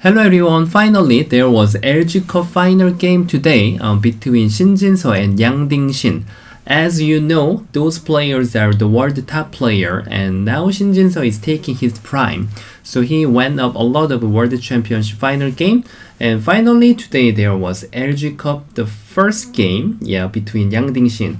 Hello everyone, finally there was LG Cup final game today between Jinseo and Dingxin. As you know, those players are the world top player and now Jinseo is taking his prime. So he went up a lot of world championship final game and finally today there was LG Cup the first game between Dingxin.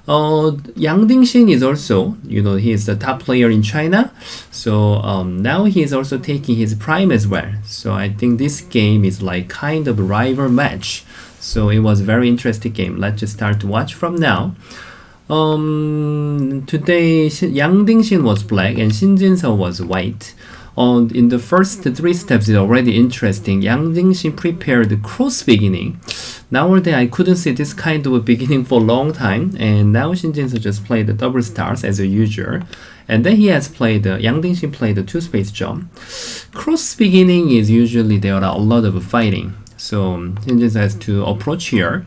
Dingxin is also, he is the top player in China. So now he is also taking his prime as well. So I think this game is like kind of a rival match. So it was a very interesting game. Let's just start to watch from now. Today Dingxin was black and Jinseo was white. In the first three steps is already interesting. Dingxin prepared the cross beginning. Nowadays I couldn't see this kind of a beginning for a long time, and now Jinseo just played the double stars as usual. And then he has played, Dingxin played the two space jump. Cross beginning is usually there are a lot of fighting. So Jinseo has to approach here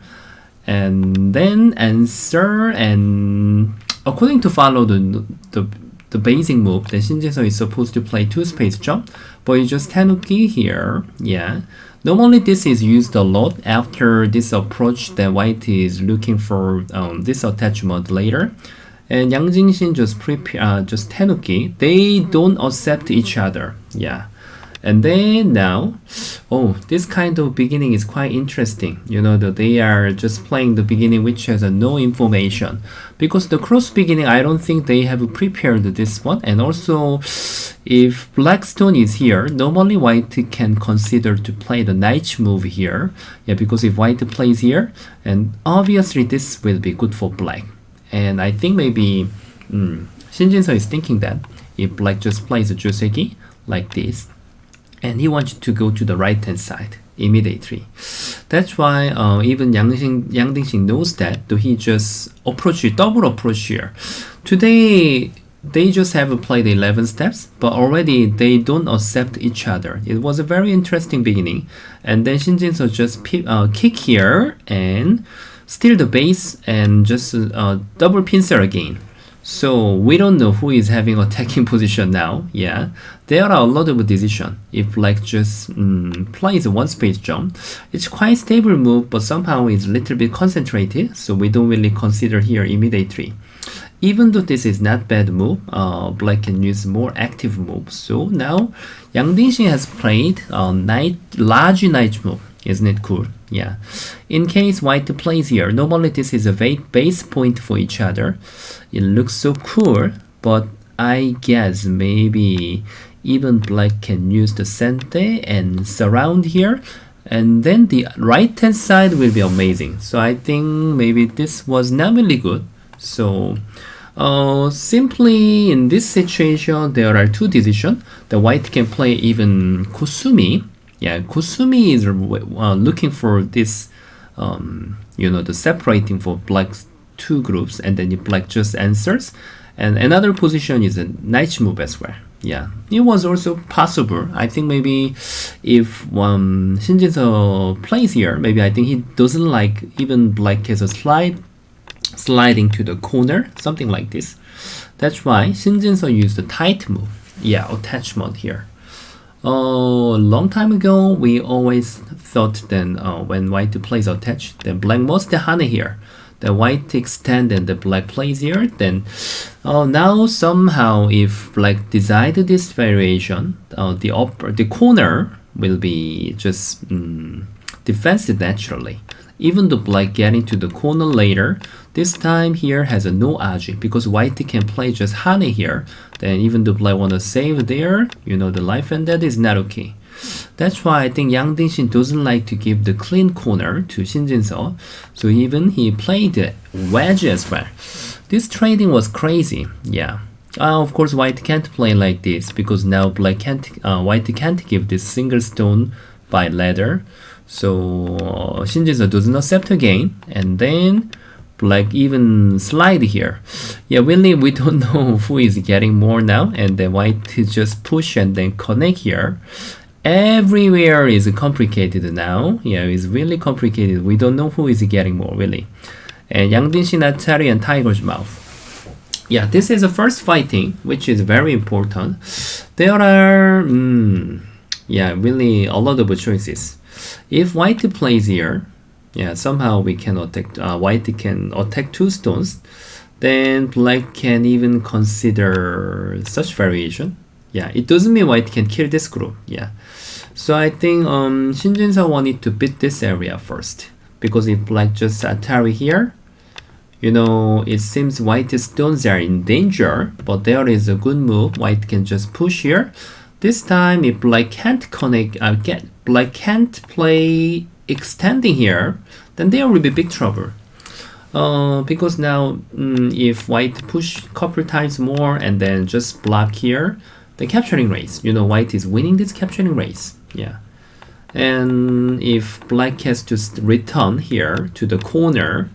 and then answer, and according to follow the basic move, then Jinseo is supposed to play two space jump, but you just tenuki here, Normally this is used a lot after this approach that white is looking for this attachment later. And Dingxin just prepare just tenuki. They don't accept each other. And then now, this kind of beginning is quite interesting. That they are just playing the beginning which has no information. Because the cross beginning, I don't think they have prepared this one. And also, if black stone is here, normally white can consider to play the knight move here. Because if white plays here, and obviously this will be good for black. And I think maybe Jinseo is thinking that if black just plays a joseki like this, and he wants to go to the right hand side immediately. That's why even Dingxin knows that, so he just double approach here. Today they just have played 11 steps, but already they don't accept each other. It was a very interesting beginning. And then Jinseo just kick here and steal the base and just double pincer again. So we don't know who is having attacking position now. There are a lot of decisions. If black just plays one space jump, it's quite stable move, but somehow it's a little bit concentrated, so we don't really consider here immediately. Even though this is not bad move, black can use more active moves. So now Dingxin has played large knight move. Isn't it cool? In case white plays here, normally this is a base point for each other. It looks so cool, but I guess maybe even black can use the sente and surround here, and then the right hand side will be amazing. So I think maybe this was not really good. So simply in this situation there are two decisions. The white can play even Kusumi. Kusumi is looking for this, the separating for black's two groups, and then black just answers. And another position is a knight move as well. It was also possible. I think maybe if Jinseo plays here, maybe I think he doesn't like even black has a sliding to the corner, something like this. That's why Jinseo used the tight move. Attachment here. A long time ago, we always thought then when white plays attach, then black must hane here. The white extend and the black plays here. Then now somehow if black decide this variation, the corner will be just defensive naturally. Even though black getting to the corner later, this time here has a no aji because white can play just hane here. Then even though black want to save there, the life and that is not okay. That's why I think Dingxin doesn't like to give the clean corner to Jinseo. So even he played the wedge as well. This trading was crazy. Of course white can't play like this because now white can't give this single stone by ladder. So Jinseo doesn't accept again, and then black even slide here. Really we don't know who is getting more now, and then white just push and then connect here. Everywhere is complicated now. It's really complicated. We don't know who is getting more really. And Dingxin, Atari, and Tiger's Mouth. This is the first fighting, which is very important. There are Yeah, really a lot of choices. If white plays here, yeah, somehow we can attack, white can attack 2 stones, then black can even consider such variation. Yeah, it doesn't mean white can kill this group. Yeah, so I think Shin Jinseo wanted to beat this area first, because if black just Atari here, you know, it seems white stones are in danger, but there is a good move. White can just push here. This time, if black can't connect, black can't play extending here, then there will be big trouble. Because now, if white push couple times more and then just block here, the capturing race, you know, white is winning this capturing race. Yeah. And if black has to return here to the corner,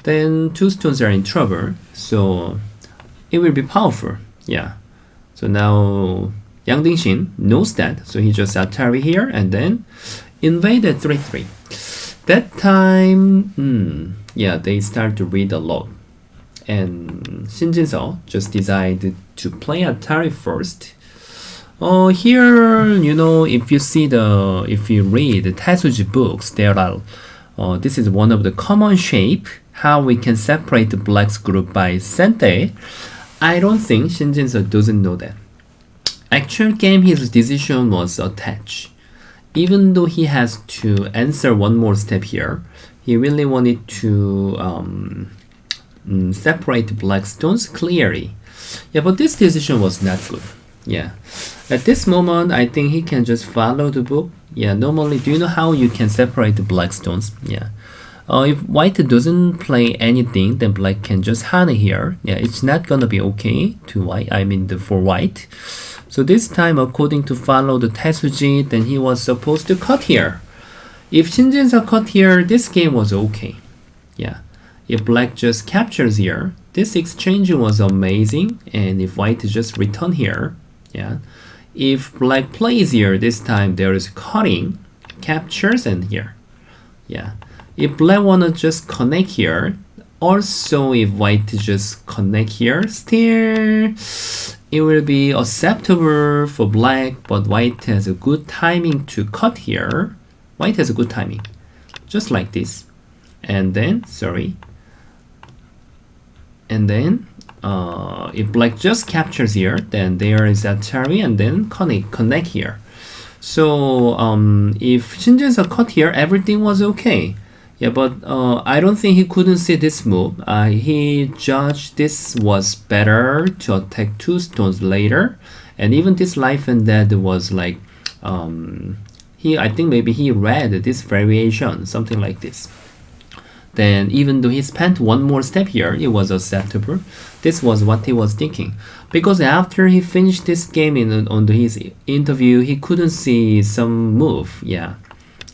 then 2 stones are in trouble. So it will be powerful. Yeah. So now Dingxin knows that. So he just Atari here and then invaded 3-3. That time, yeah, they start to read a lot. And Shin Jinseo just decided to play Atari first. Here, you know, if you read Tetsuji books, there are, this is one of the common shape, how we can separate the black's group by sente. I don't think Shin Jinseo doesn't know that. Actual game, his decision was attach. Even though he has to answer one more step here, he really wanted to separate black stones clearly. Yeah, but this decision was not good. Yeah. At this moment, I think he can just follow the book. Yeah, normally, do you know how you can separate the black stones? Yeah. If white doesn't play anything, then black can just hana here. Yeah, it's not gonna be okay to white, for white. So this time, according to follow the Tetsuji, then he was supposed to cut here. If Shin Jinseo cut here, this game was okay. Yeah. If black just captures here, this exchange was amazing. And if white just return here, yeah. If black plays here, this time there is cutting, captures, and here. Yeah. If black wanna just connect here, also if white just connect here, still it will be acceptable for black, but white has a good timing to cut here. White has a good timing, just like this. And then, if black just captures here, then there is Atari and then connect here. So if Shin Jinseo cut here, everything was okay. Yeah, but I don't think he couldn't see this move. He judged this was better to attack 2 stones later, and even this life and death was like I think maybe he read this variation, something like this. Then even though he spent one more step here, it was acceptable. This was what he was thinking. Because after he finished this game on his interview, he couldn't see some move. Yeah.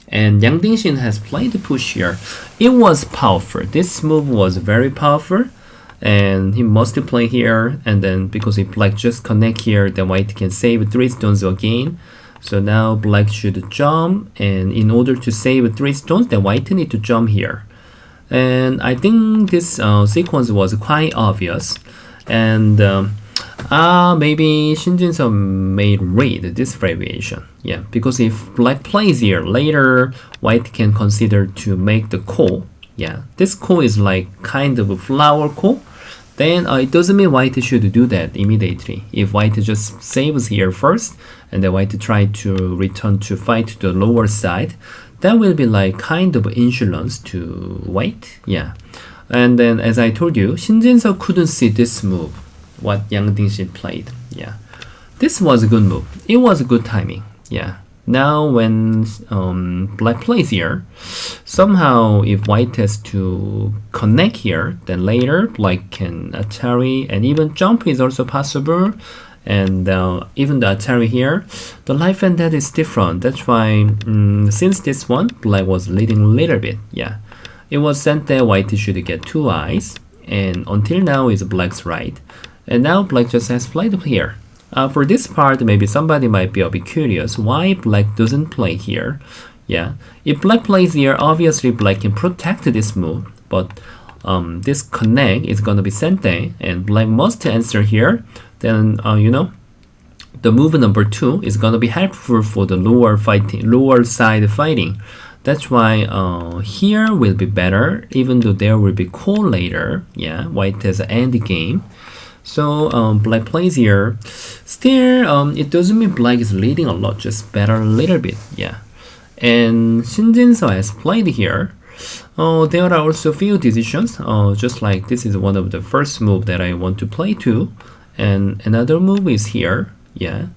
And Dingxin has played the push here. It was powerful. This move was very powerful. And he must play here. And then because if black just connect here, then white can save 3 stones again. So now black should jump. And in order to save 3 stones, then white need to jump here. And I think this sequence was quite obvious. And maybe Shin Jinseo may read this variation. Yeah, because if black plays here, later white can consider to make the ko. Yeah, this ko is like kind of a flower ko. Then it doesn't mean white should do that immediately. If white just saves here first, and then white try to return to fight to the lower side, that will be like kind of insolence to white. Yeah. And then as I told you, Shin Jinseo couldn't see this move, what Dingxin played. Yeah. This was a good move. It was a good timing. Yeah. Now when black plays here, somehow if white has to connect here, then later black can Atari, and even jump is also possible. And even the Atari here, the life and death is different. That's why since this one, black was leading a little bit. Yeah, it was said that white should get 2 eyes, and until now is black's right. And now black just has played here. For this part, maybe somebody might be a bit curious why black doesn't play here. Yeah, if black plays here, obviously black can protect this move, but this connect is gonna be sente, and black must answer here. Then the move number 2 is gonna be helpful for the lower side fighting. That's why here will be better, even though there will be call later. Yeah, white has an end game. So black plays here. Still, it doesn't mean black is leading a lot, just better a little bit. Yeah, and Shin Jinseo has played here. There are also few decisions. Just like this is one of the first move that I want to play too, and another move is here. Yeah.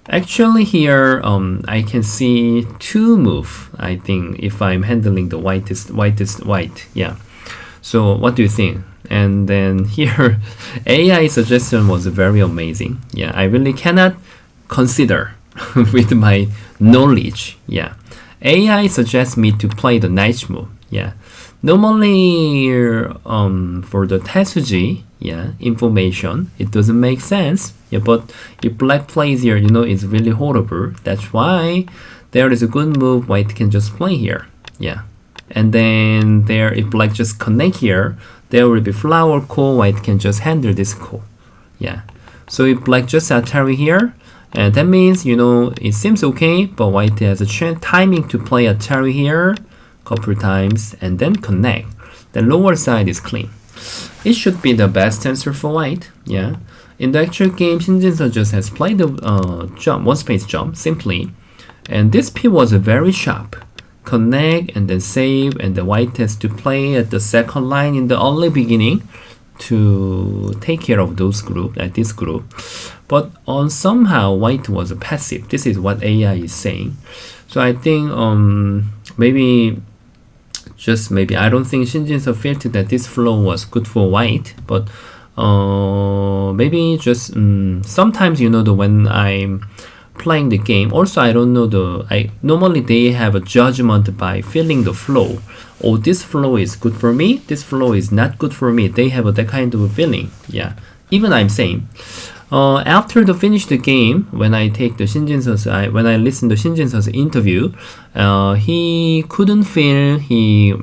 Actually here I can see 2 move, I think, if I'm handling the white. Yeah. So what do you think? And then here AI suggestion was very amazing. Yeah, I really cannot consider with my knowledge. Yeah. AI suggests me to play the knight move. Yeah. Normally for the Tetsuji, yeah, information, it doesn't make sense. Yeah, but if black plays here, you know, it's really horrible. That's why there is a good move white can just play here. Yeah. And then there, if black just connect here, there will be flower call, white can just handle this call. Yeah. So if black just Atari here, and that means, you know, it seems okay, but white has a timing to play Atari here couple times and then connect. The lower side is clean. It should be the best answer for white. Yeah. In the actual game, Shin Jinseo just has played the jump, one space jump, simply. And this P was very sharp. Connect and then save, and the white has to play at the second line in the early beginning to take care of those group, this group. But on somehow white was passive. This is what AI is saying. So I think maybe I don't think Shin Jinseo felt that this flow was good for white, but maybe just sometimes, you know, when I'm playing the game, also I don't know normally they have a judgment by feeling the flow. Oh, this flow is good for me, this flow is not good for me. They have that kind of a feeling. Yeah, even I'm saying after the finish the game, when I take the Shin Jinseo's, when I listen to Shin Jinseo's interview, he couldn't feel he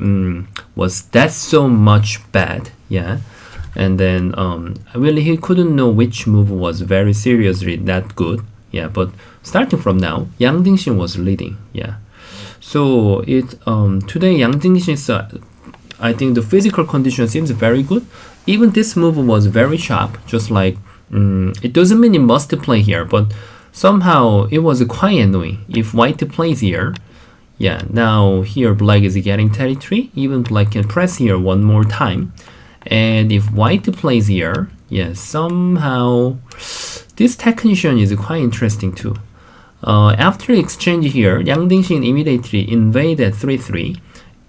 was that so much bad. Yeah. And then really he couldn't know which move was very seriously not good. Yeah, but starting from now, Yang Dingxin was leading. Yeah, so today Yang Dingxin, I think the physical condition seems very good. Even this move was very sharp. Just like it doesn't mean it must play here, but somehow it was quite annoying if white plays here. Yeah, now here black is getting territory. Even black can press here one more time, and if white plays here, yeah, somehow. This technician is quite interesting too. After exchange here, Yang Dingxin immediately invade at 3-3.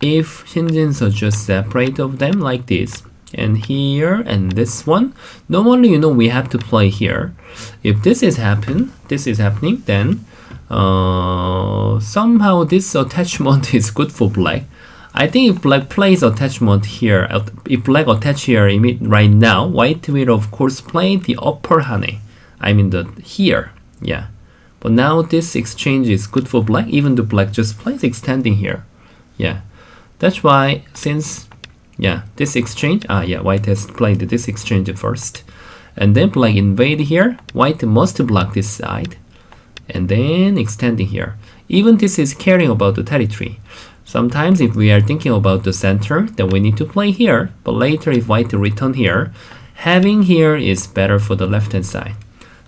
If Shin Jinseo just separate of them like this, and here and this one, normally, you know, we have to play here. If this is happening, then somehow this attachment is good for black. I think if black plays attachment here, if black attach here right now, white will of course play the upper hane. I mean here, yeah. But now this exchange is good for black, even though black just plays extending here. Yeah. That's why since, yeah, this exchange, white has played this exchange first. And then black invade here, white must block this side. And then extending here. Even this is caring about the territory. Sometimes if we are thinking about the center, then we need to play here. But later if white return here, having here is better for the left hand side.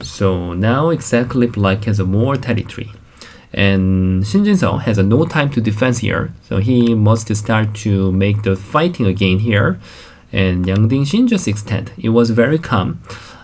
So now exactly black has a more territory. And Shin Jinseo has no time to defense here. So he must start to make the fighting again here. And Yang Dingxin just extend. It was very calm.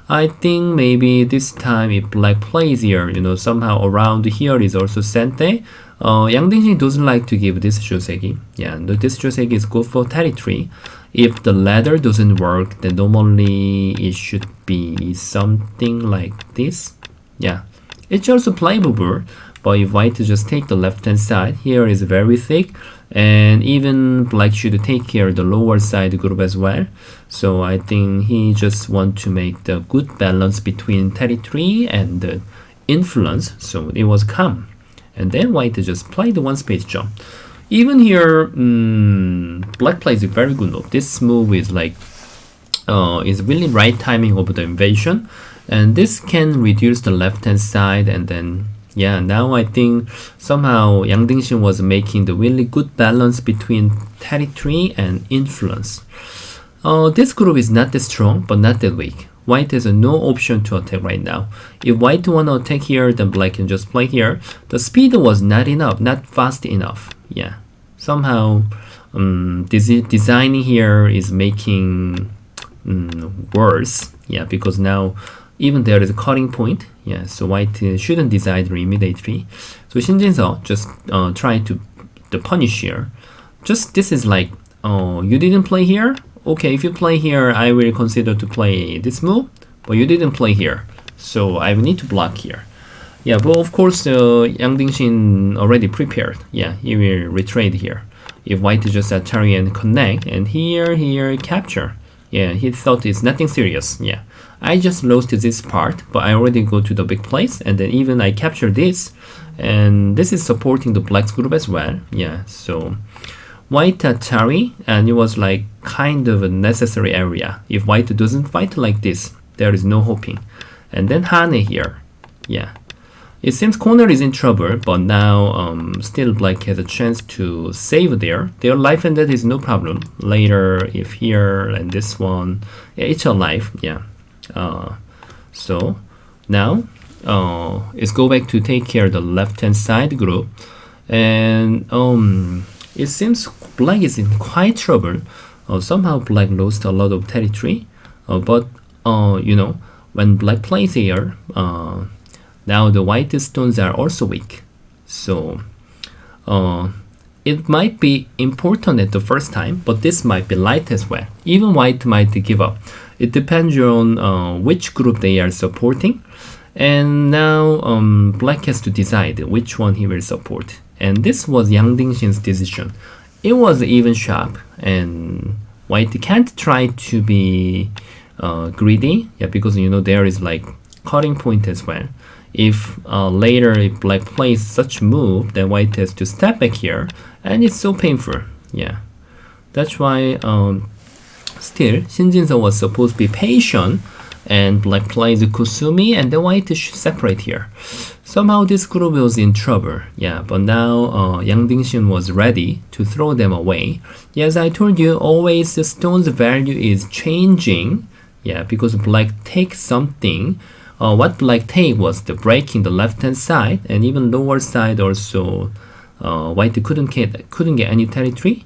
I think maybe this time if black plays here, you know, somehow around here is also sente. Yang Dingxin doesn't like to give this joseki. Yeah, this joseki is good for territory. If the ladder doesn't work, then normally it should be something like this. Yeah, it's also playable, but if white just take the left hand side, here is very thick, and even black should take care of the lower side group as well. So I think he just want to make the good balance between territory and the influence, so it was calm. And then white just played the one space jump. Even here, black plays a very good move. This move is like, is really right timing of the invasion. and this can reduce the left hand side. And then yeah, now I think somehow Yang Dingxin was making the really good balance between territory and influence. This group is not that strong but not that weak. White has no option to attack right now. If white want to attack here, then black can just play here. The speed was not enough, not fast enough. Yeah, somehow designing here is making worse. Yeah, because now even there is a cutting point. Yeah, so white shouldn't decide immediately. So Shin Jinseo just try to punish here. Just this is like, you didn't play here. Okay, if you play here, I will consider to play this move, but you didn't play here, so I will need to block here. Yeah, but of course, Yang Dingxin already prepared. Yeah, he will retrade here. If white just Atari and connect, and here capture. Yeah, he thought it's nothing serious. Yeah, I just lost this part, but I already go to the big place, and then even I capture this, and this is supporting the black's group as well. Yeah, so white Atari, and it was like kind of a necessary area. If white doesn't fight like this, there is no hoping. And then Hane here. Yeah, it seems corner is in trouble, but now still black has a chance to save there. Their life and death is no problem. Later, if here and this one, yeah, it's a life. Yeah. So now let's go back to take care of the left hand side group. And it seems black is in quite trouble. Somehow black lost a lot of territory. But you know, when black plays here, now the white stones are also weak. So it might be important at the first time, but this might be light as well. Even white might give up. It depends on which group they are supporting. And now black has to decide which one he will support. And this was Yang Dingxin's decision. It was even sharp, and white can't try to be greedy. Yeah, because you know there is like cutting point as well. If later if black plays such move, then white has to step back here, and it's so painful. Yeah, that's why still Shin Jinseo was supposed to be patient, and black plays Kusumi, and the white should separate here. Somehow this group was in trouble. Yeah, but now Yang Dingxin was ready to throw them away. Yeah, as I told you, always the stone's value is changing. Yeah, because black takes something. What black take was the breaking the left hand side, and even lower side also white couldn't get any territory.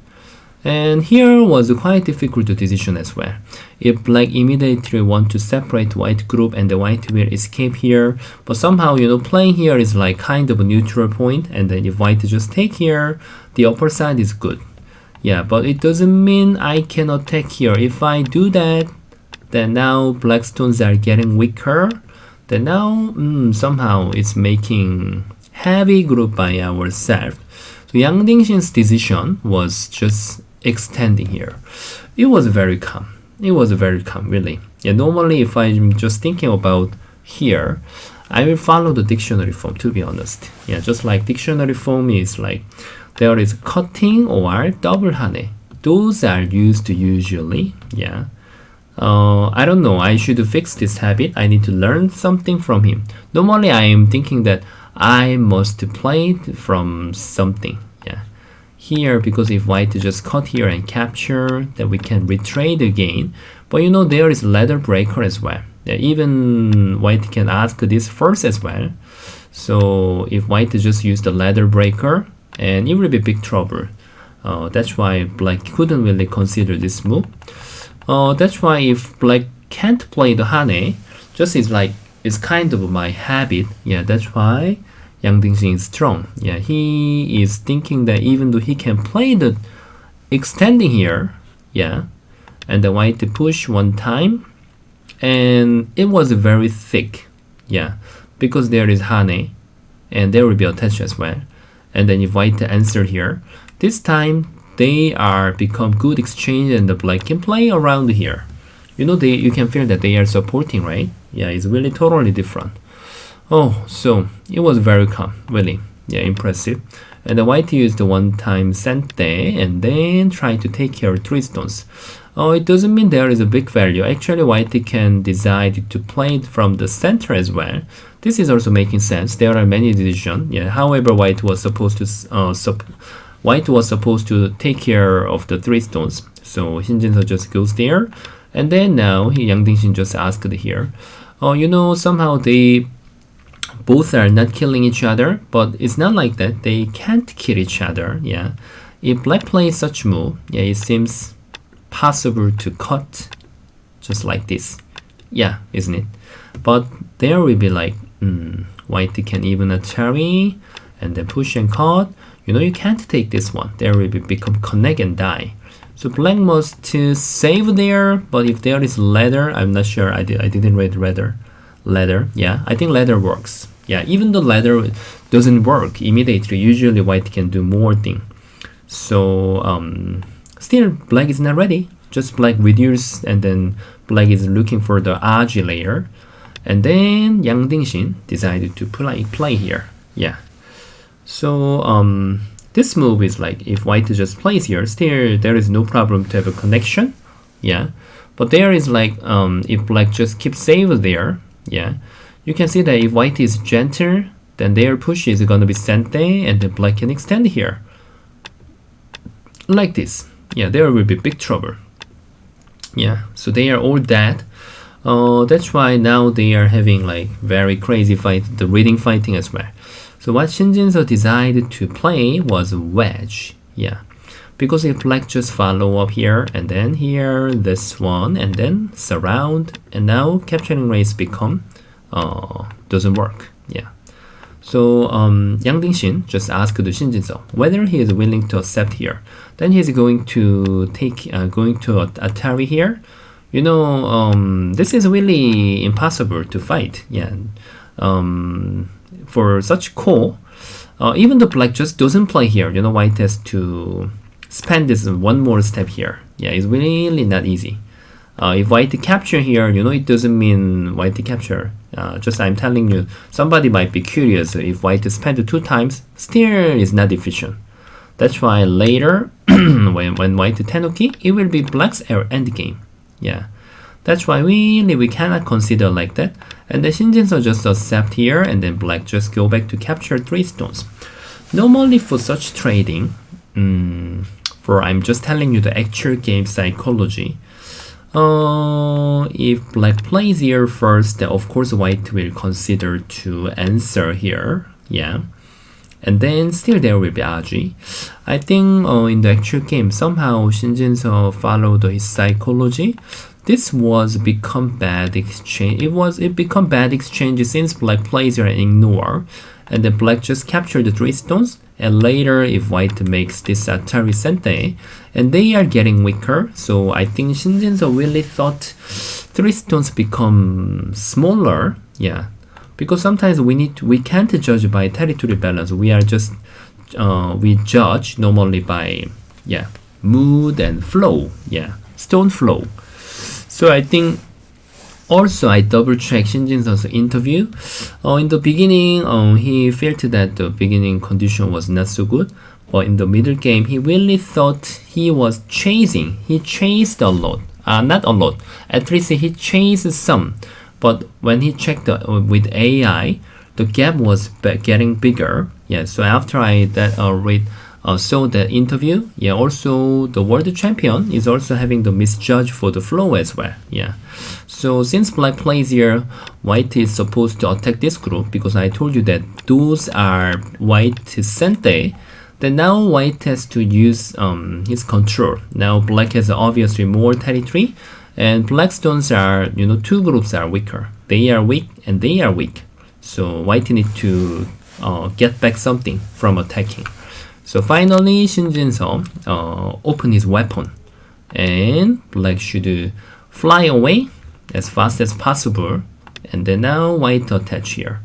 And here was quite difficult decision as well. If black immediately want to separate white group, and the white will escape here, but somehow you know playing here is like kind of a neutral point, and then if white just take here, the upper side is good. Yeah, but it doesn't mean I cannot take here. If I do that, then now black stones are getting weaker. Then now somehow it's making heavy group by ourselves. So Yang Dingxin's decision was just extending here. It was very calm. It was very calm, really. Yeah, normally if I'm just thinking about here, I will follow the dictionary form, to be honest. Yeah, just like dictionary form is like there is cutting or double hane. Those are used usually. Yeah. I don't know. I should fix this habit. I need to learn something from him. Normally, I am thinking that I must play it from something. Yeah. Here, because if white just cut here and capture, then we can retrade again. But you know, there is ladder breaker as well. Yeah, even white can ask this first as well. So if white just use the ladder breaker, and it will be big trouble. That's why black couldn't really consider this move. That's why if black can't play the hane, just is like it's kind of my habit. Yeah, that's why Yang Dingxin is strong. Yeah, he is thinking that even though he can play the extending here, yeah, and the white push one time, and it was very thick. Yeah, because there is hane, and there will be attached as well. And then if white answer here, this time they are become good exchange, and the black can play around here. You know, you can feel that they are supporting, right? Yeah, it's really totally different. Oh, so it was very calm, really. Yeah, impressive. And the white used the one time sente, and then try to take care of 3 stones. it doesn't mean there is a big value. Actually, white can decide to play it from the center as well. This is also making sense. There are many decisions. Yeah. However, white was supposed to take care of the 3 stones. So Shin Jinseo just goes there, and then now Yang Dingxin just asked here. Somehow they both are not killing each other, but it's not like that. They can't kill each other. Yeah. If black plays such move, yeah, it seems possible to cut just like this. Yeah, isn't it? But there will be like white can even Atari and then push and cut. You can't take this one. There will become connect and die. So black must save there, but if there is ladder, I'm not sure. I didn't read ladder. Yeah, I think ladder works. Yeah, even the ladder doesn't work immediately. Usually white can do more thing. So still black is not ready. Just black reduce, and then black is looking for the RG layer. And then Yang Dingxin decided to play here. Yeah. So this move is like if white just plays here, still there is no problem to have a connection. Yeah. But there is like if black just keeps save there, yeah, you can see that if white is gentle, then their push is gonna be sente, and then black can extend here. Like this. Yeah, there will be big trouble. Yeah, so they are all dead. That's why now they are having like very crazy fight, the reading fighting as well. So what Shin Jinseo decided to play was wedge. Yeah, because if black just follow up here and then here, this one, and then surround, and now capturing race become doesn't work. Yeah. So Yang Dingxin just asked the Shin Jinseo whether he is willing to accept here. Then he's going to Atari here. This is really impossible to fight. Yeah. For such core, even the black just doesn't play here. White has to spend this one more step here. Yeah, it's really not easy. If white capture here, it doesn't mean white capture. Just I'm telling you, somebody might be curious if white spend 2 times, still is not efficient. That's why later, when white tenuki, it will be black's end game. Yeah, that's why we cannot consider like that. And the Shin Jinseo just accept here, and then black just go back to capture 3 stones. Normally for such trading, I'm just telling you the actual game psychology. If black plays here first, then of course white will consider to answer here. Yeah. And then still there will be RG. I think in the actual game, somehow Shin Jinseo followed his psychology. This was become bad exchange. It become bad exchange since black plays here and ignore. And then black just captured the 3 stones. And later, if white makes this Atari Sente, and they are getting weaker, so I think Shin Jinseo really thought 3 stones become smaller. Yeah, because sometimes we can't judge by territory balance. We are just we judge normally by mood and flow. Yeah, stone flow. So I think. Also, I double-checked Shin Jinseo's interview. In the beginning, he felt that the beginning condition was not so good. But in the middle game, he really thought he was chasing. He chased a lot. Not a lot. At least he chased some. But when he checked with AI, the gap was getting bigger. Yeah. So after I saw the interview, yeah, also the world champion is also having the misjudge for the flow as well. Yeah. So since black plays here, white is supposed to attack this group because I told you that those are white sente. Then now white has to use his control. Now black has obviously more territory, and black stones are 2 groups are weaker. They are weak and they are weak. So white need to get back something from attacking. So finally, Shin Jinseo open his weapon, and black should fly away as fast as possible. And then now white attach here,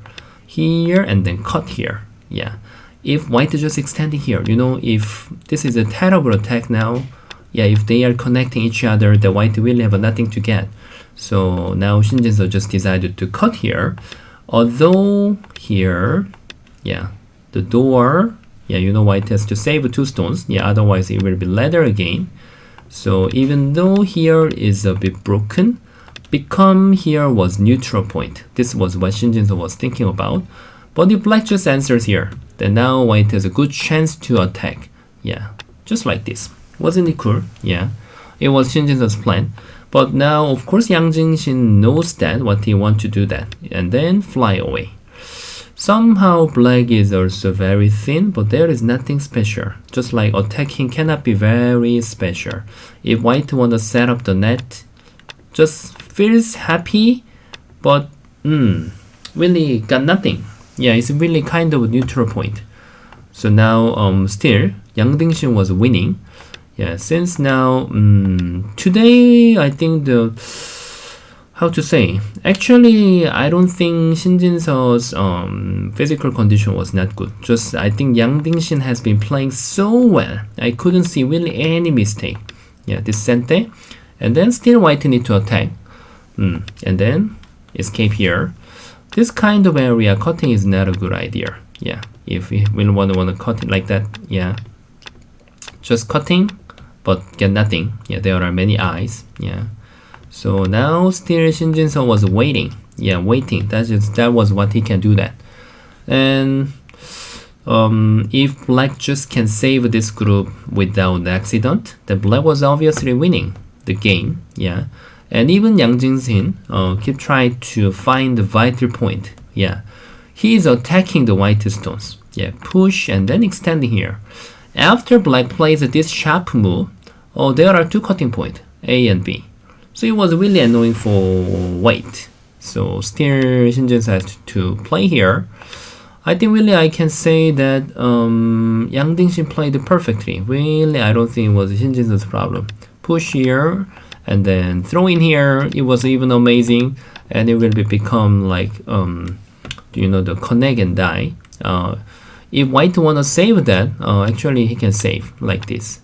and then cut here. Yeah, if white is just extending here, if this is a terrible attack now, yeah, if they are connecting each other, the white will have nothing to get. So now Shin Jinseo just decided to cut here, although here, yeah, the door. Yeah, white has to save 2 stones. Yeah, otherwise it will be ladder again. So even though here is a bit broken, become here was neutral point. This was what Shin Jinseo was thinking about. But if black just answers here, then now white has a good chance to attack. Yeah, just like this. Wasn't it cool? Yeah, it was Shin Jinseo's plan. But now, of course, Yang Dingxin knows that, what he wants to do that, and then fly away. Somehow black is also very thin, but there is nothing special. Just like attacking cannot be very special. If white want to set up the net, just feels happy, but really got nothing. Yeah, it's really kind of a neutral point. So now still Yang Dingxin was winning. Yeah, since now today I think the how to say, actually I don't think Shin Jinseo's physical condition was not good. Just I think Yang Dingxin has been playing so well. I couldn't see really any mistake. Yeah, this sente, and then still white need to attack, and then escape here. This kind of area cutting is not a good idea. Yeah, if we really want to cut it like that, yeah, just cutting but get nothing. Yeah, there are many eyes. Yeah, so now still Shin Jinseo was waiting. Yeah, waiting. That was what he can do that. And if black just can save this group without accident, then black was obviously winning the game. Yeah, and even Yang Dingxin keep trying to find the vital point. Yeah, he is attacking the white stones. Yeah, push and then extending here. After black plays this sharp move, there are two cutting points, A and B. So it was really annoying for white. So still Shin Jinseo has to play here. I think really I can say that Yang Dingxin played perfectly. Really, I don't think it was Shin Jinseo's problem. Push here and then throw in here. It was even amazing, and it will become like the connect and die. If white wanna save that, actually he can save like this.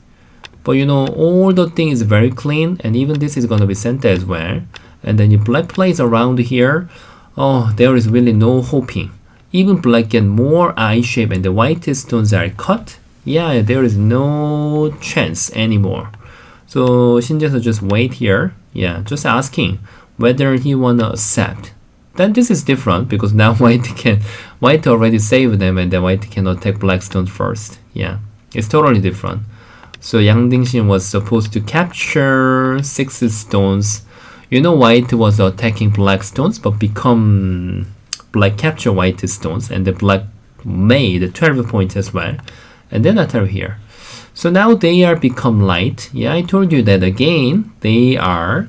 But all the thing is very clean, and even this is gonna be center as well. And then if black plays around here, there is really no hoping. Even black get more eye shape and the white stones are cut. Yeah, there is no chance anymore. So Shin Jinseo just wait here. Yeah, just asking whether he wanna accept. Then this is different because now white already saved them, and then white can attack black stones first. Yeah, it's totally different. So Yang Dingxin was supposed to capture 6 stones. White was attacking black stones, but become black capture white stones, and the black made 12 points as well, and then attack here. So now they are become light. Yeah, I told you that again. They are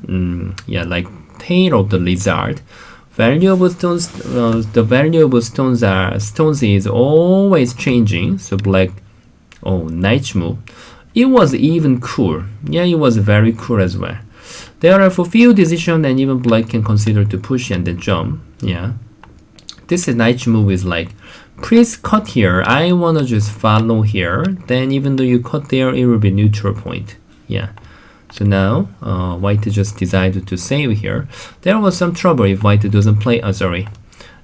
like tail of the lizard. Valuable stones. The valuable stones is always changing. So black, nice move. It was even cool. Yeah, it was very cool as well. There are a few decisions, and even black can consider to push and then jump. Yeah, this nice move is like, please cut here. I wanna just follow here. Then even though you cut there, it will be neutral point. Yeah. So now white just decided to save here. There was some trouble if white doesn't play.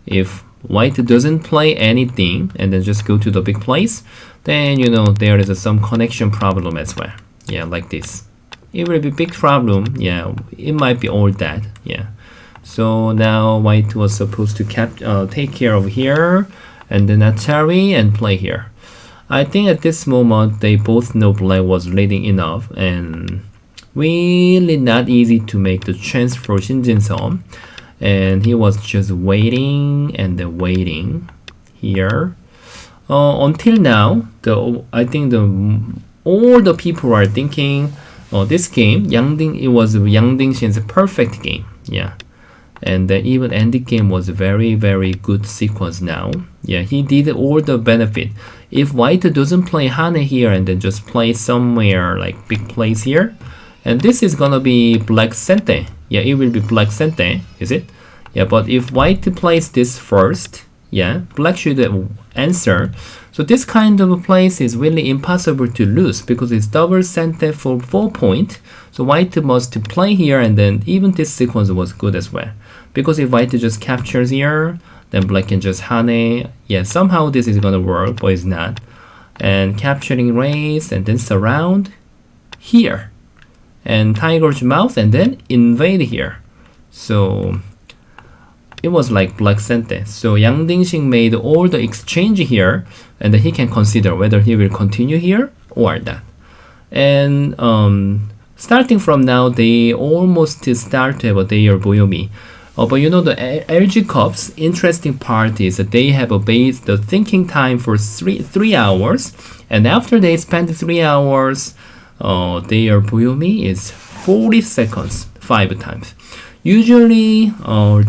If white doesn't play anything and then just go to the big place, then there is some connection problem as well. Yeah, like this. It will be big problem. Yeah, it might be all that. Yeah. So now white was supposed to take care of here and then Atari and play here. I think at this moment they both know black was leading enough, and really not easy to make the chance for Shin Jinseo. And he was just waiting and then waiting here. Until now, I think all the people are thinking, this game, it was Yang Dingxin's perfect game. Yeah. And then even ending game was very, very good sequence now. Yeah, he did all the benefit. If white doesn't play Hane here and then just play somewhere like big place here, and this is gonna be black sente. Yeah, it will be black sente, is it? Yeah, but if white plays this first, yeah, black should answer. So this kind of place is really impossible to lose because it's double sente for 4 points. So white must play here, and then even this sequence was good as well. Because if white just captures here, then black can just Hane. Yeah, somehow this is gonna work, but it's not. And capturing race and then surround here. and tiger's mouth, and then invade here. So it was like black sente. So Yang Dingxin made all the exchange here, and then he can consider whether he will continue here or that. And starting from now, they almost start to have their Boyomi. But you know, the LG Cups, interesting part is that they have a base, the thinking time for three hours, and after they spend 3 hours, their Boyomi is 40 seconds, 5 times. Usually,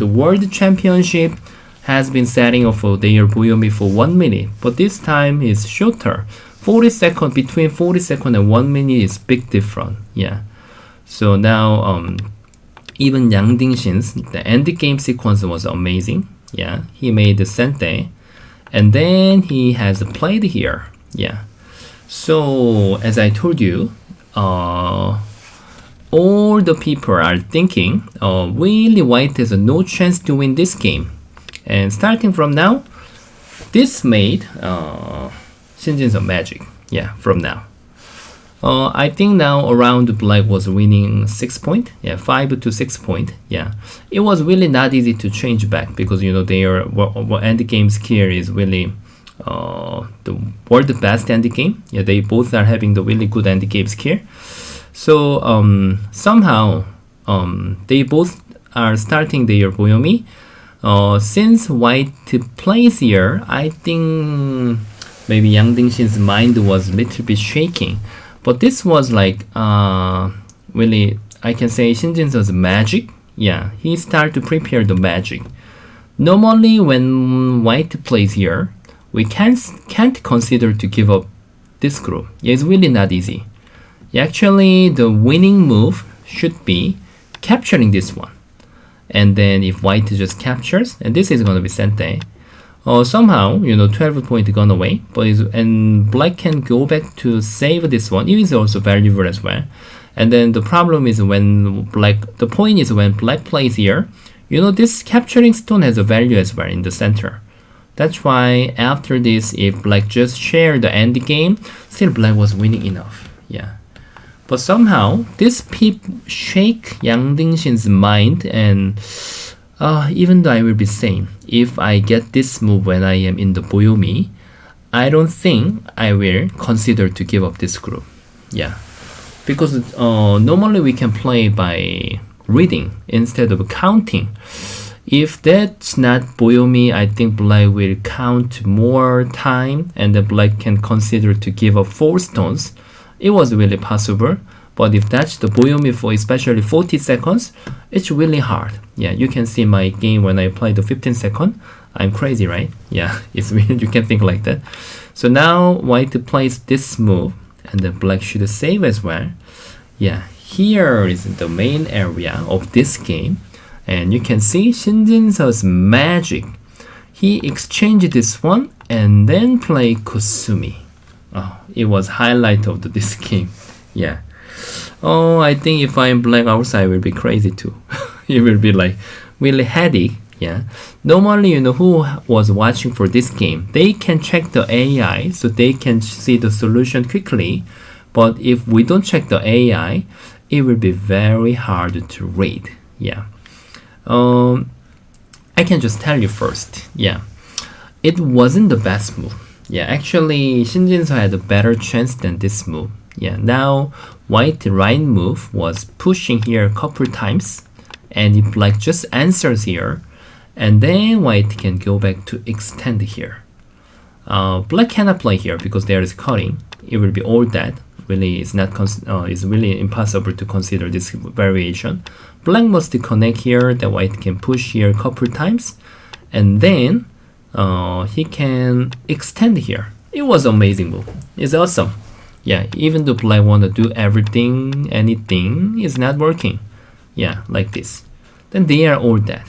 the World Championship has been setting up for their Boyomi for 1 minute, but this time is shorter. 40 seconds, between 40 seconds and 1 minute is big difference. Yeah. So now, even Yang Dingxin's, the end game sequence was amazing. Yeah. He made the sente, and then he has played here. Yeah. So, as I told you, all the people are thinking, really white has no chance to win this game. And starting from now, this made Shin Jinseo magic. Yeah, from now. I think now around black was winning 6 point. Yeah, 5 to 6 point. Yeah, it was really not easy to change back because you know their end game skill is really the world best end game. Yeah, they both are having the really good end game skill. So somehow they both are starting their Boyomi. Since white plays here, I think maybe Yang Dingxin's mind was a little bit shaking. But this was like really, I can say Shin Jinseo's magic. Yeah, he started to prepare the magic. Normally when white plays here, we can't consider to give up this group. Yeah, it's really not easy. Actually, the winning move should be capturing this one. And then if white just captures, and this is going to be sente, somehow, you know, 12 point gone away, and black can go back to save this one. It is also valuable as well. And then the problem is the point is when black plays here, you know, this capturing stone has a value as well in the center. That's why after this, if black just shared the end game, still black was winning enough. Yeah. But somehow, this peep shake Yang Dingxin's mind, and even though I will be saying, if I get this move when I am in the Boyomi, I don't think I will consider to give up this group. Yeah. Because normally we can play by reading instead of counting. If that's not Boyomi, I think black will count more time, and the black can consider to give up 4 stones. It was really possible, but if that's the Boyomi for especially 40 seconds, it's really hard. Yeah, you can see my game when I play the 15 second. I'm crazy, right? Yeah, it's really, you can think like that. So now white plays this move, and the black should save as well. Yeah, here is the main area of this game, and you can see Shin Jinseo's magic. He exchanged this one and then play Kusumi. Oh, it was highlight of this game. Yeah. Oh, I think if I'm black outside, I will be crazy too. It will be like really headache. Yeah. Normally, you know, who was watching for this game, they can check the AI so they can see the solution quickly. But if we don't check the AI, it will be very hard to read. Yeah. I can just tell you first. Yeah. It wasn't the best move. Yeah, actually, Shin Jinseo had a better chance than this move. Yeah, now white right move was pushing here a couple times, and if black just answers here, and then white can go back to extend here. Black cannot play here because there is cutting. It will be all dead. Really, it's not. It's really impossible to consider this variation. Black must connect here. That white can push here a couple times, and then he can extend here. It was amazing move. It's awesome. Yeah, even though black want to do everything, anything, is not working. Yeah, like this. Then they are all dead.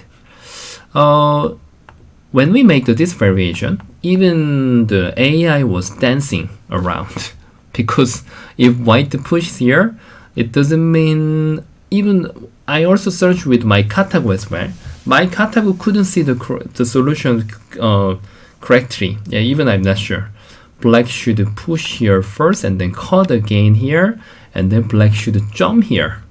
When we make this variation, even the AI was dancing around. Because if white pushes here, it doesn't mean, even I also searched with my Katago as well. My Katago couldn't see the solution correctly. Yeah, even I'm not sure. black should push here first and then cut again here, and then black should jump here.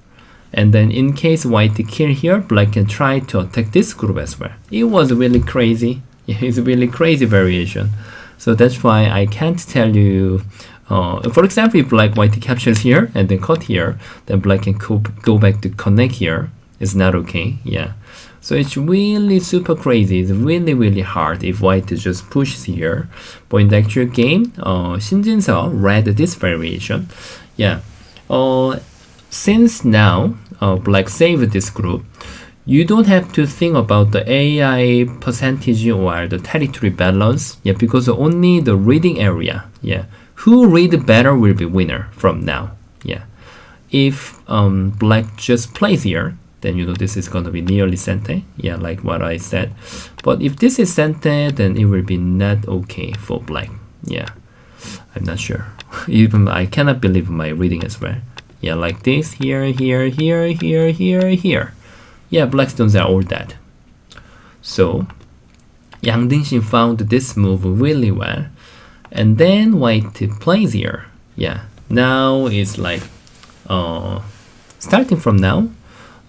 And then in case white kill here, black can try to attack this group as well. It was really crazy. It's a really crazy variation. So that's why I can't tell you. For example, if black white captures here and then cut here, then black can go back to connect here. It's not okay. Yeah. So it's really super crazy. It's really, really hard if white just pushes here. But in the actual game, Jinseo read this variation. Yeah. Since now black saved this group, you don't have to think about the AI percentage or the territory balance. Yeah, because only the reading area. Yeah. Who read better will be winner from now. Yeah. If black just plays here, then you know this is going to be nearly center. Yeah, like what I said. But if this is center, then it will be not okay for black. Yeah, I'm not sure. Even I cannot believe my reading as well. Yeah, like this, here, here, here, here, here, here. Yeah, black stones are all dead. So Yang Dingxin found this move really well. And then white plays here. Yeah, now it's like starting from now,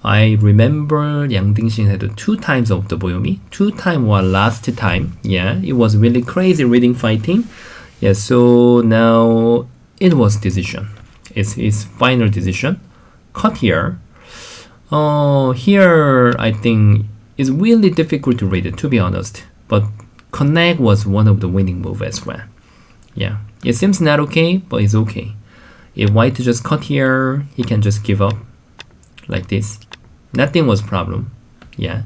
I remember Yang Dingxin had 2 times of the Boyomi. 2 times was last time. Yeah, it was really crazy reading fighting. Yeah, so now it was decision. It's his final decision. Cut here. Here I think it's really difficult to read it, to be honest. But connect was one of the winning move as well. Yeah, it seems not okay, but it's okay. If white just cut here, he can just give up like this. Nothing was problem. Yeah,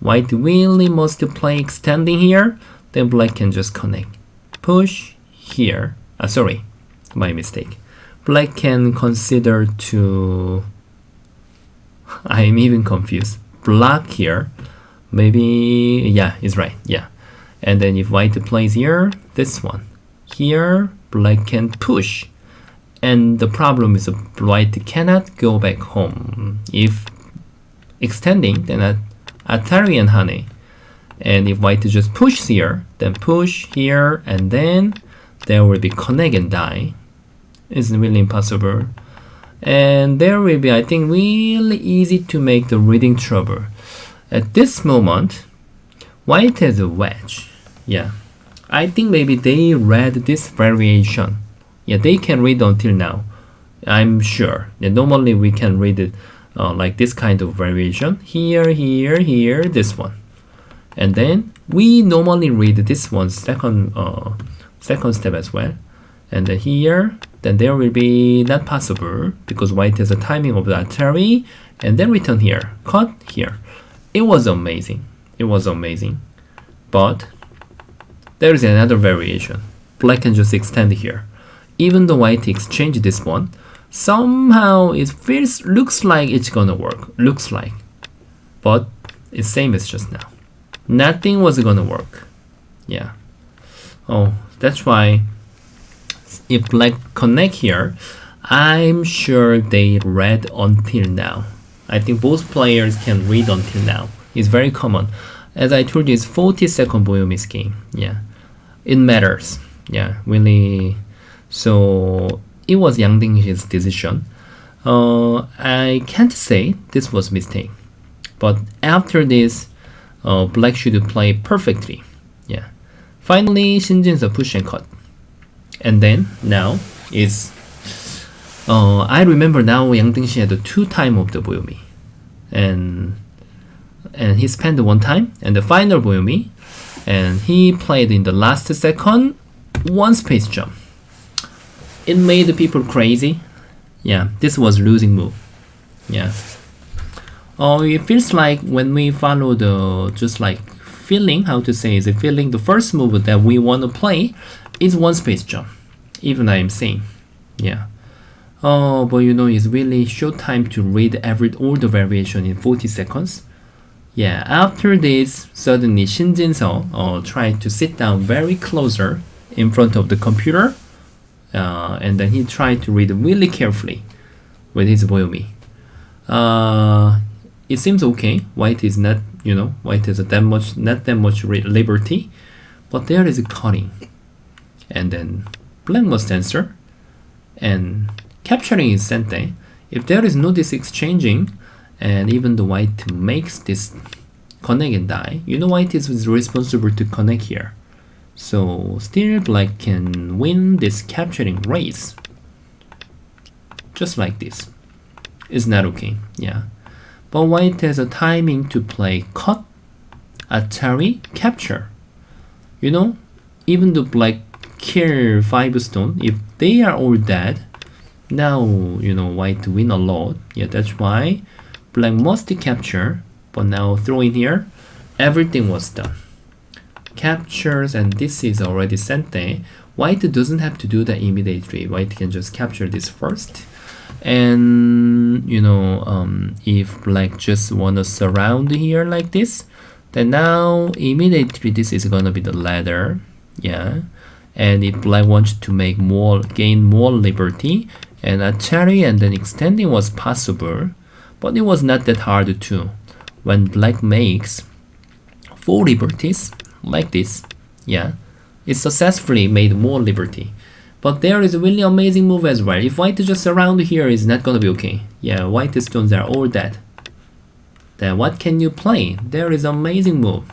white really must play extending here, then black can just connect. Push here. Sorry, my mistake. Black can consider to, I'm even confused. Block here. Maybe, yeah, it's right. Yeah. And then if white plays here, this one. Here, black can push. And the problem is white cannot go back home. If extending, then Atari and Hane. And if white just pushes here, then push here, and then there will be connect and die. It's really impossible. And there will be, I think, really easy to make the reading trouble. At this moment, white has a wedge. Yeah. I think maybe they read this variation. Yeah, they can read until now. I'm sure. Yeah, normally we can read it like this kind of variation. Here, here, here, this one. And then we normally read this one second step as well. And then here, then there will be not possible because white has a timing of the Atari. And then return here, cut here. It was amazing. It was amazing. But there is another variation. Black can just extend here. Even though white exchange this one, somehow it looks like it's gonna work. Looks like. But it's same as just now. Nothing was gonna work. Yeah. Oh, that's why if black connect here, I'm sure they read until now. I think both players can read until now. It's very common. As I told you, it's 40-second Boyomi's game. Yeah. It matters. Yeah, really. So it was Yang Dingxin's decision. I can't say this was mistake. But after this, black should play perfectly. Yeah. Finally, Jinseo push and cut. And then now is I remember now Yang Dingxin had 2 times of the Boyomi. And he spent 1 time and the final Boyomi. And he played in the last second 1 space jump. It made people crazy. Yeah, this was losing move. Yeah. It feels like when we follow the just like feeling, how to say, is it feeling the first move that we want to play is 1 space jump. Even I am saying, yeah. But you know, it's really short time to read all the variation in 40 seconds. Yeah, after this, suddenly Jinseo tried to sit down very closer in front of the computer, and then he tried to read really carefully with his Boyomi. It seems okay. White is not, you know, white has not that much liberty, but there is a cutting. and then black must answer, and capturing is sente. If there is no this exchanging, and even the white makes this connect and die, you know white is responsible to connect here. So still black can win this capturing race. Just like this. It's not okay, yeah. But white has a timing to play cut, Atari, capture. You know, even though black kill 5 stone, if they are all dead, now, you know, white win a lot. Yeah, that's why black must capture, but now throw in here, everything was done. Captures, and this is already sente. White doesn't have to do that immediately. White can just capture this first. And, you know, if black just wanna surround here like this, then now immediately this is gonna be the ladder. Yeah. And if black wants to make more, gain more liberty, and Atari and then extending was possible, but it was not that hard too. When black makes 4 liberties like this, yeah, it successfully made more liberty. But there is a really amazing move as well. If white just around here is not gonna be okay. Yeah, white stones are all dead. Then what can you play? There is amazing move.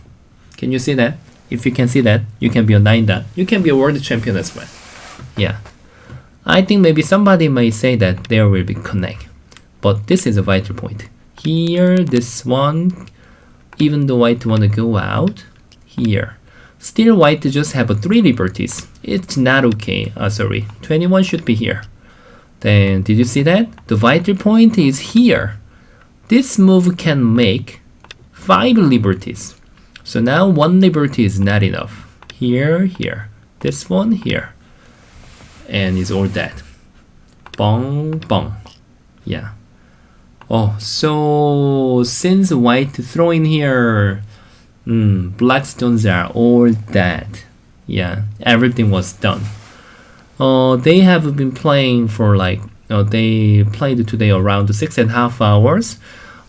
Can you see that? If you can see that, you can be a 9 dot. You can be a world champion as well. Yeah. I think maybe somebody might say that there will be connect. But this is a vital point. Here, this one, even though white wanna go out, here. Still white just have 3 liberties. It's not okay. Sorry, 21 should be here. Then, did you see that? The vital point is here. This move can make 5 liberties. So now 1 liberty is not enough. Here, here. This one, here. And it's all dead. Bong, bong. Yeah. Oh, so since white throw in here, black stones are all dead. Yeah, everything was done. They have been playing for like, they played today around 6.5 hours.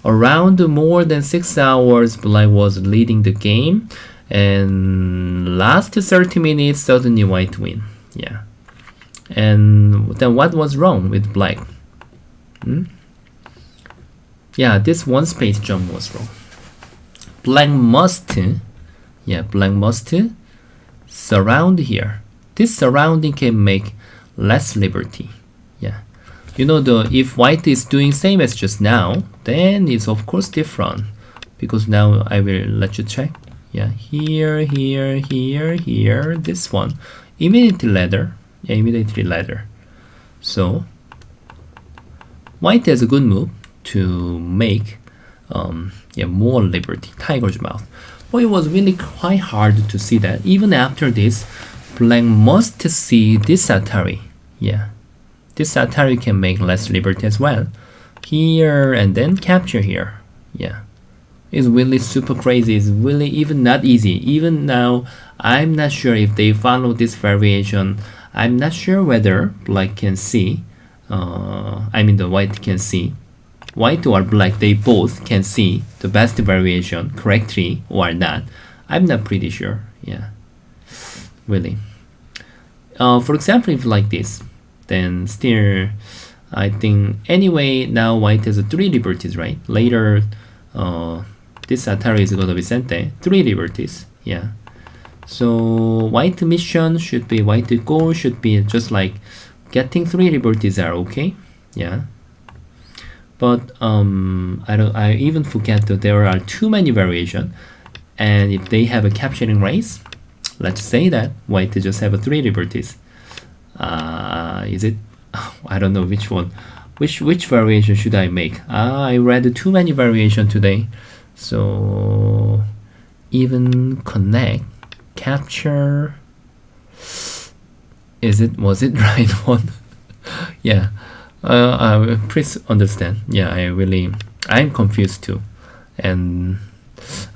Around more than 6 hours, black was leading the game. And last 30 minutes, suddenly white win. Yeah. And then what was wrong with black? Yeah, this one space jump was wrong. Black must, yeah, black must surround here. This surrounding can make less liberty. Yeah, you know, if white is doing same as just now, then it's of course different, because now I will let you check. Yeah, here, here, here, here, this one, immediately ladder. Yeah, immediately ladder. So white has a good move to make yeah, more liberty, tiger's mouth. But it was really quite hard to see that. Even after this, black must see this Atari. Yeah, this Atari can make less liberty as well. Here and then capture here. Yeah, it's really super crazy. It's really even not easy. Even now, I'm not sure if they follow this variation. I'm not sure whether black can see. I mean the white can see. White or black, they both can see the best variation correctly or not. I'm not pretty sure. Yeah, really. For example, if like this, then still, I think anyway now white has 3 liberties, right? Later, this Atari is gonna be sente 3 liberties. Yeah. So white mission should be, white goal should be just like getting 3 liberties are okay. Yeah. But I even forget that there are too many variation, and if they have a capturing race, let's say that white just have 3 liberties. Is it? I don't know which one. Which variation should I make? I read too many variation today, so even connect, capture. Was it right one? Yeah. Please understand. Yeah, I'm confused too. And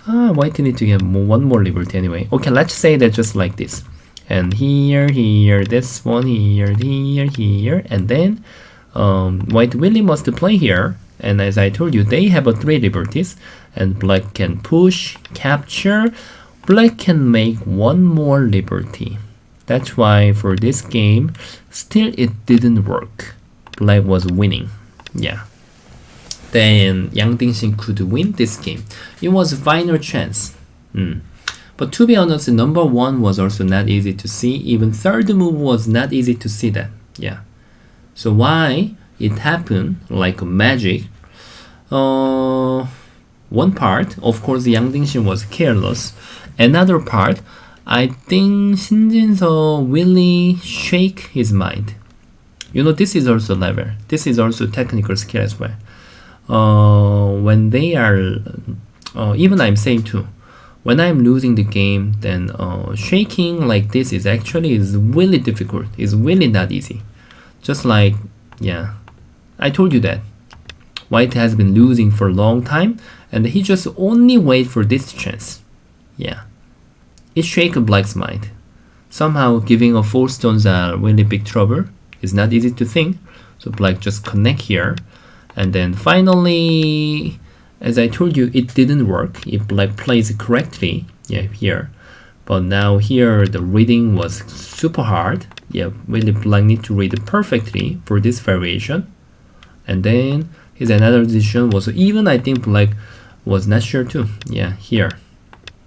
white need to get one more liberty anyway. Okay, let's say that just like this. And here, this one, here, and then white really must play here. And as I told you, they have 3 liberties, and black can push, capture. Black can make 1 more liberty. That's why for this game, still it didn't work. Black was winning. Yeah. Then Yang Dingxin could win this game. It was a final chance. But to be honest, number 1 was also not easy to see. Even third move was not easy to see that. Yeah. So why it happened like magic? One part, of course, Yang Dingxin was careless. Another part, I think Shin Jinseo really shake his mind. You know, this is also level. This is also technical skill as well. When they are, even I'm saying too, when I'm losing the game, then shaking like this is really difficult. It's really not easy. Just like, yeah, I told you that White has been losing for a long time, and he just only wait for this chance. Yeah, it shakes Black's mind. Somehow giving a 4 stones are really big trouble. It's not easy to think. So Black just connect here, and then finally, as I told you, it didn't work. If Black plays correctly, yeah, here. But now here the reading was super hard. Yeah, really Black need to read it perfectly for this variation. And then his another decision was even, I think Black was not sure too. Yeah, here.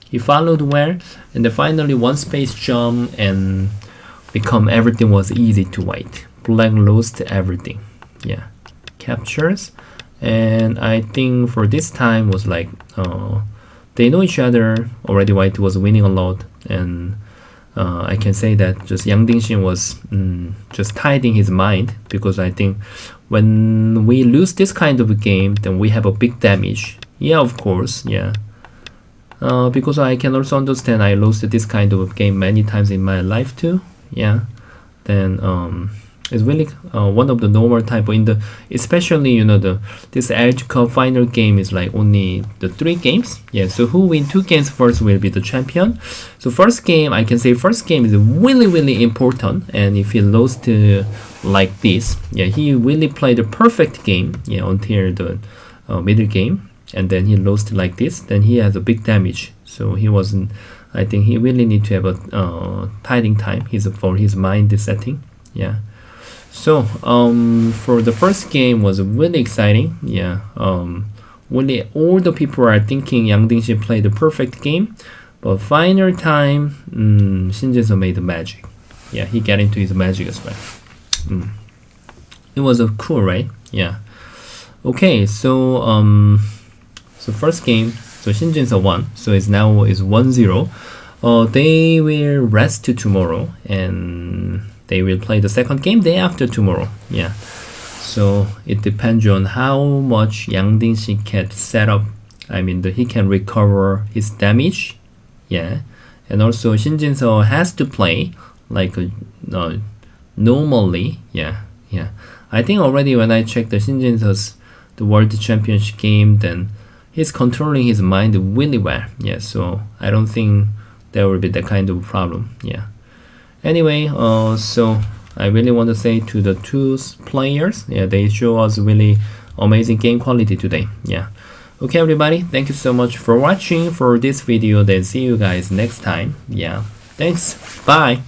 He followed well, and then finally one space jump and become everything was easy to White. Black lost everything. Yeah, captures. And I think for this time was like they know each other already. White was winning a lot, and I can say that just Yang Dingxin was just hiding his mind, because I think when we lose this kind of a game, then we have a big damage. Yeah, of course, yeah. Because I can also understand I lost this kind of game many times in my life too. Yeah, then it's really one of the normal type in the, especially you know this Edge Cup final game is like only the 3 games. Yeah, so who win 2 games first will be the champion. So first game, I can say first game is really important, and if he lost like this, yeah, he really played a perfect game, yeah, until the middle game, and then he lost like this, then he has a big damage. So he wasn't, I think he really need to have a tiding time for his mind setting. Yeah. So for the first game was really exciting. Yeah, really all the people are thinking Yang Dingxin played the perfect game, but final time Shin Jinseo made the magic. Yeah, he got into his magic as well. It was cool, right? Yeah. Okay, so so first game, so Shin Jinseo won. So it's now is 1-0. They will rest to tomorrow, and they will play the second game day after tomorrow. Yeah, so it depends on how much Yang Dingxin can set up. I mean, he can recover his damage. Yeah, and also Shin Jinseo has to play like normally. Yeah. I think already when I checked the Shin Jinseo's the World Championship game, then he's controlling his mind really well. Yeah, so I don't think there will be that kind of problem. Yeah. Anyway, so I really want to say to the 2 players, yeah, they show us really amazing game quality today. Yeah. Okay, everybody, thank you so much for watching for this video. Then see you guys next time. Yeah. Thanks. Bye.